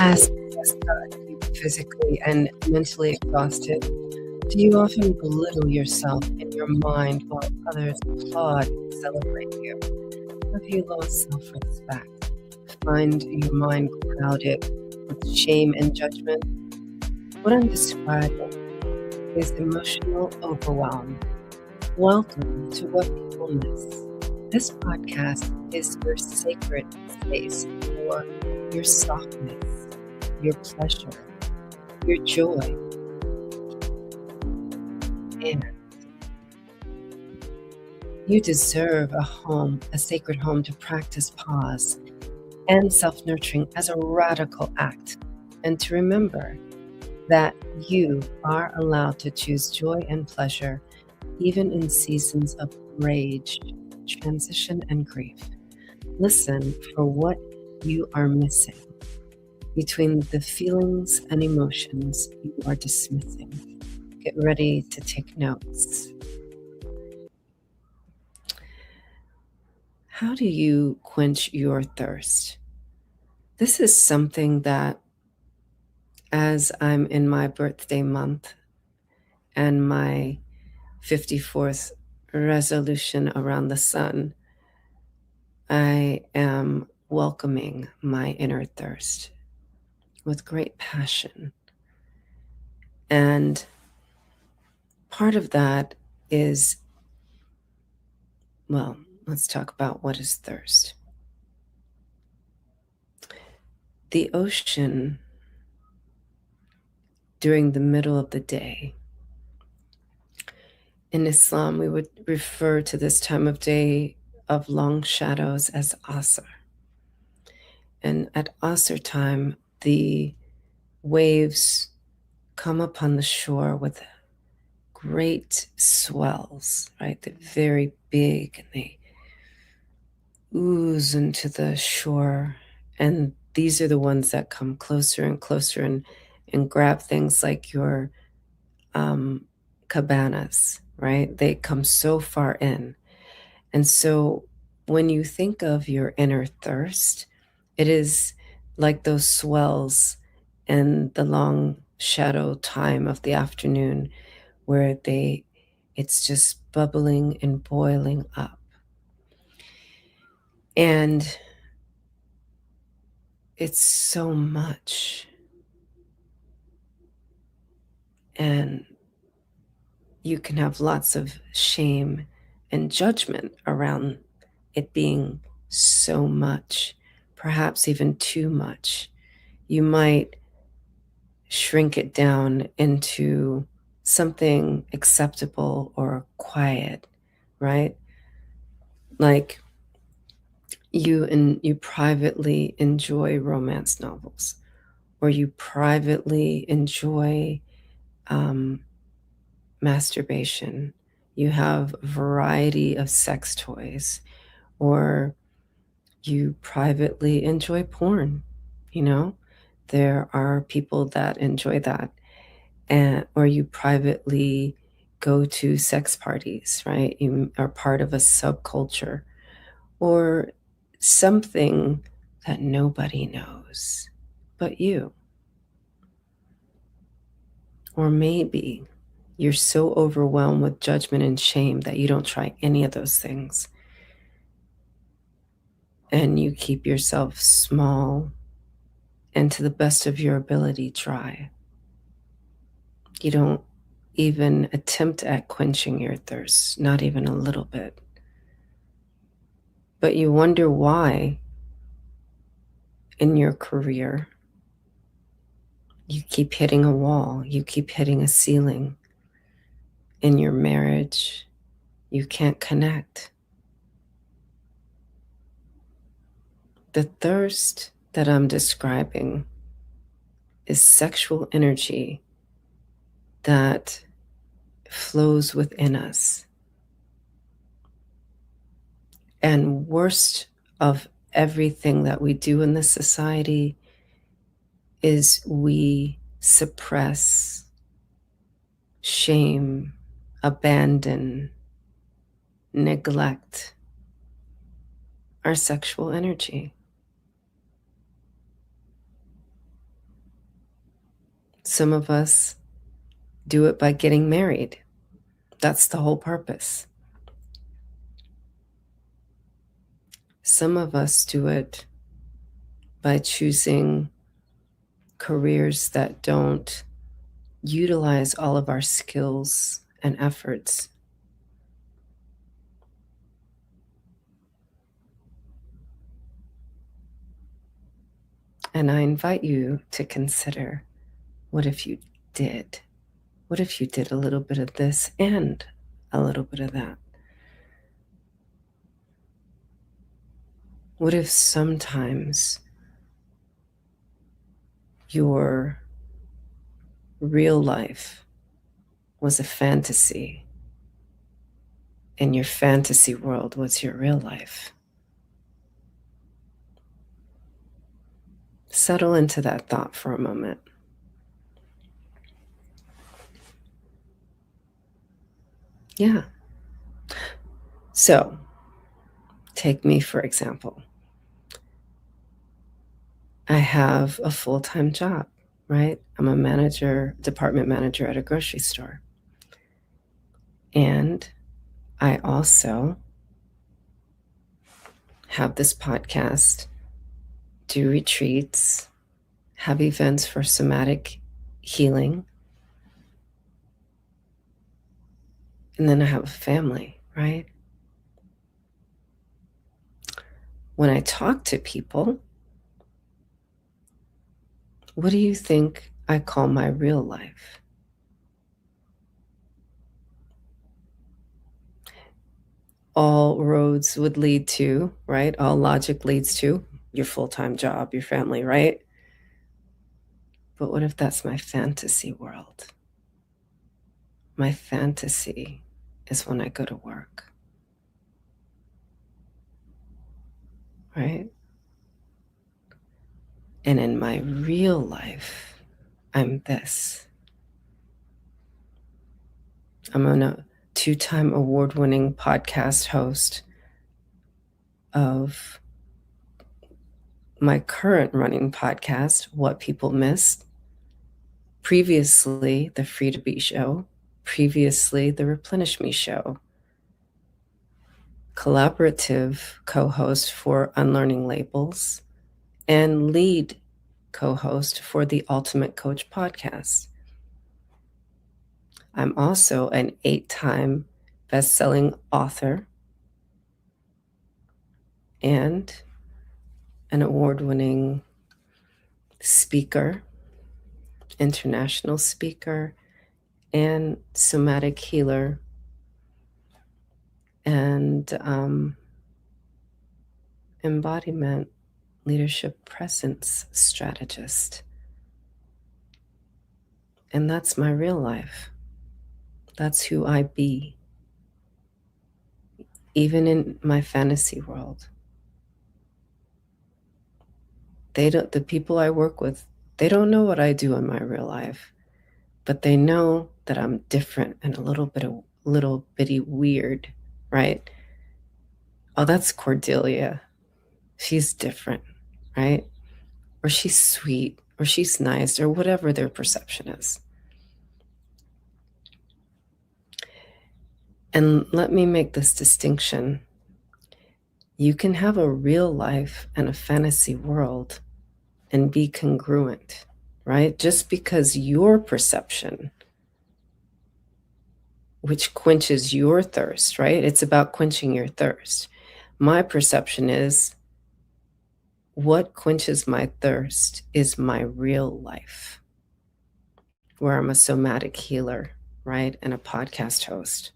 As you physically and mentally exhausted, do you often belittle yourself in your mind while others applaud and celebrate you? Have you lost self-respect? Find your mind clouded with shame and judgment? What I'm describing is emotional overwhelm. Welcome to What People Miss. This podcast is your sacred space for your softness, your pleasure, your joy, and you deserve a home, a sacred home to practice pause and self-nurturing as a radical act, and to remember that you are allowed to choose joy and pleasure even in seasons of rage, transition, and grief. Listen for what you are missing between the feelings and emotions you are dismissing. Get ready to take notes. How do you quench your thirst? This is something that, as I'm in my birthday month and my 54th resolution around the sun, I am welcoming my inner thirst with great passion. And part of that is, well, let's talk about what is thirst. The ocean during the middle of the day. In Islam, we would refer to this time of day of long shadows as Asr. And at Asr time, the waves come upon the shore with great swells, right? They're very big and they ooze into the shore. And these are the ones that come closer and closer and grab things like your cabanas, right? They come so far in. And so when you think of your inner thirst, it is like those swells in the long shadow time of the afternoon where it's just bubbling and boiling up. And it's so much. And you can have lots of shame and judgment around it being so much, perhaps even too much. You might shrink it down into something acceptable or quiet, right? Like you privately enjoy romance novels, or you privately enjoy masturbation. You have a variety of sex toys, or you privately enjoy porn. There are people that enjoy that. Or you privately go to sex parties, right? You are part of a subculture or something that nobody knows but you. Or maybe you're so overwhelmed with judgment and shame that you don't try any of those things. And you keep yourself small and, to the best of your ability, dry. You don't even attempt at quenching your thirst, not even a little bit. But you wonder why in your career you keep hitting a wall, you keep hitting a ceiling. In your marriage, you can't connect. The thirst that I'm describing is sexual energy that flows within us. And worst of everything that we do in this society is we suppress, shame, abandon, neglect our sexual energy. Some of us do it by getting married. That's the whole purpose. Some of us do it by choosing careers that don't utilize all of our skills and efforts. And I invite you to consider, what if you did? What if you did a little bit of this and a little bit of that? What if sometimes your real life was a fantasy and your fantasy world was your real life? Settle into that thought for a moment. Yeah. So, take me for example. I have a full-time job, right? I'm a manager, department manager at a grocery store. And I also have this podcast, do retreats, have events for somatic healing. And then I have a family, right? When I talk to people, what do you think I call my real life? All roads would lead to, right? All logic leads to your full-time job, your family, right? But what if that's my fantasy world? My fantasy is when I go to work, right? And in my real life, I'm this. I'm a 2-time award-winning podcast host of my current running podcast, What People Missed. Previously, the Free to Be Show. Previously, the Replenish Me Show. Collaborative co-host for Unlearning Labels and lead co-host for the Ultimate Coach podcast. I'm also an 8-time best-selling author and an award-winning speaker, international speaker, and somatic healer, and embodiment leadership presence strategist. And that's my real life. That's who I be. Even in my fantasy world. The people I work with, they don't know what I do in my real life, but they know that I'm different and a little bitty weird, right? Oh, that's Cordelia. She's different, right? Or she's sweet, or she's nice, or whatever their perception is. And let me make this distinction. You can have a real life and a fantasy world and be congruent, right? Just because your perception, which quenches your thirst, right? It's about quenching your thirst. My perception is what quenches my thirst is my real life, where I'm a somatic healer, right? And a podcast host.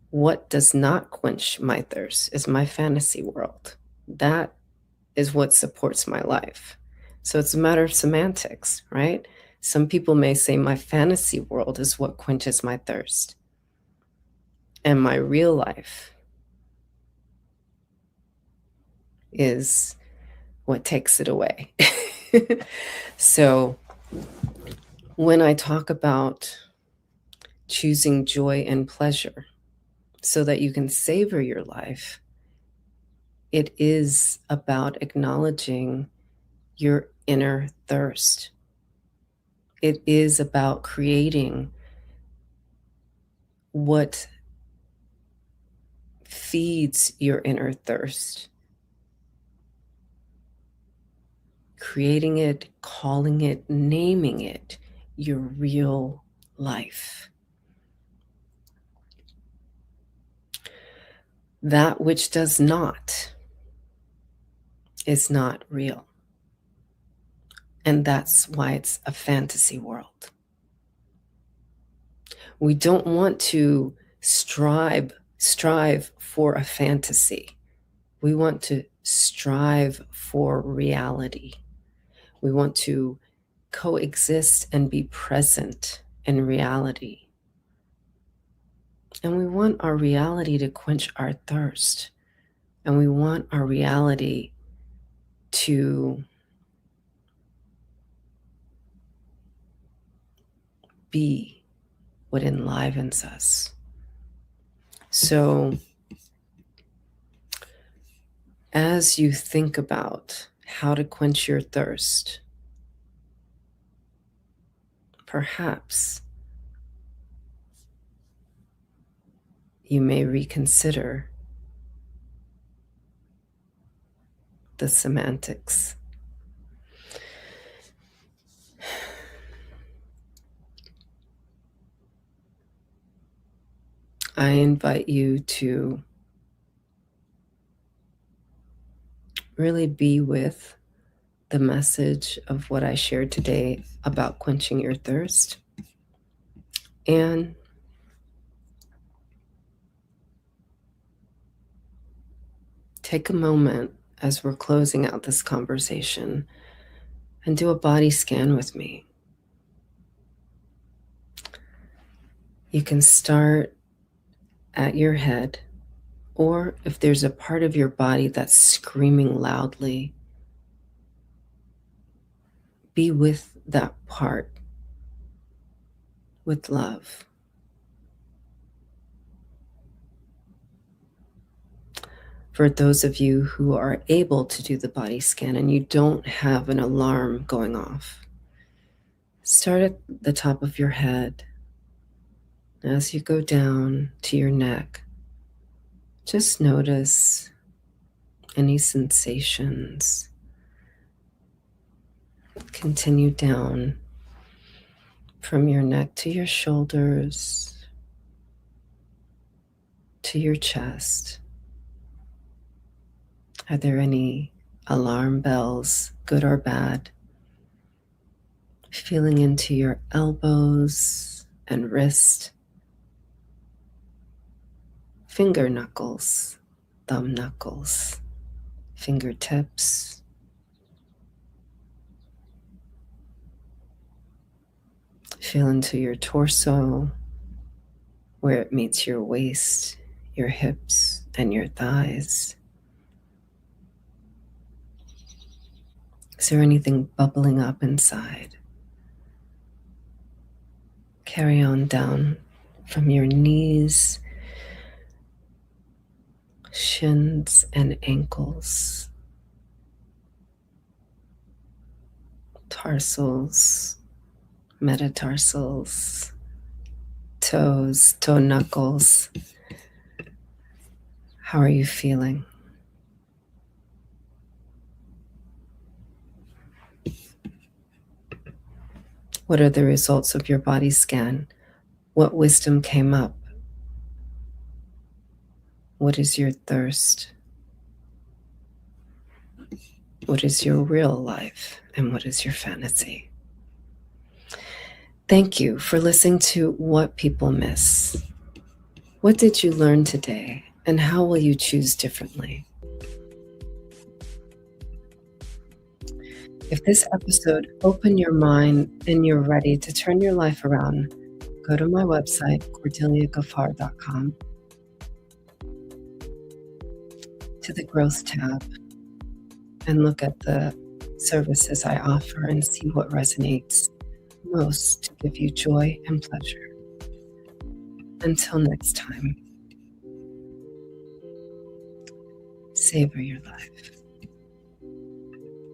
What does not quench my thirst is my fantasy world. That is what supports my life. So it's a matter of semantics, right? Some people may say my fantasy world is what quenches my thirst. And my real life is what takes it away. So when I talk about choosing joy and pleasure so that you can savor your life, it is about acknowledging your inner thirst. It is about creating what feeds your inner thirst. Creating it, calling it, naming it your real life. That which does not is not real. And that's why it's a fantasy world. We don't want to strive for a fantasy. We want to strive for reality. We want to coexist and be present in reality. And we want our reality to quench our thirst. And we want our reality to be what enlivens us. So, as you think about how to quench your thirst, perhaps you may reconsider the semantics. I invite you to really be with the message of what I shared today about quenching your thirst. And take a moment as we're closing out this conversation and do a body scan with me. You can start at your head, or if there's a part of your body that's screaming loudly, be with that part with love. For those of you who are able to do the body scan and you don't have an alarm going off, start at the top of your head. As you go down to your neck, just notice any sensations. Continue down from your neck to your shoulders, to your chest. Are there any alarm bells, good or bad? Feeling into your elbows and wrist, finger knuckles, thumb knuckles, fingertips. Feel into your torso, where it meets your waist, your hips, and your thighs. Is there anything bubbling up inside? Carry on down from your knees, shins, and ankles, tarsals, metatarsals, toes, toe knuckles. How are you feeling? What are the results of your body scan? What wisdom came up? What is your thirst? What is your real life? And what is your fantasy? Thank you for listening to What People Miss. What did you learn today? And how will you choose differently? If this episode opened your mind and you're ready to turn your life around, go to my website, cordeliagafar.com, to the Growth tab, and look at the services I offer and see what resonates most to give you joy and pleasure. Until next time, savor your life.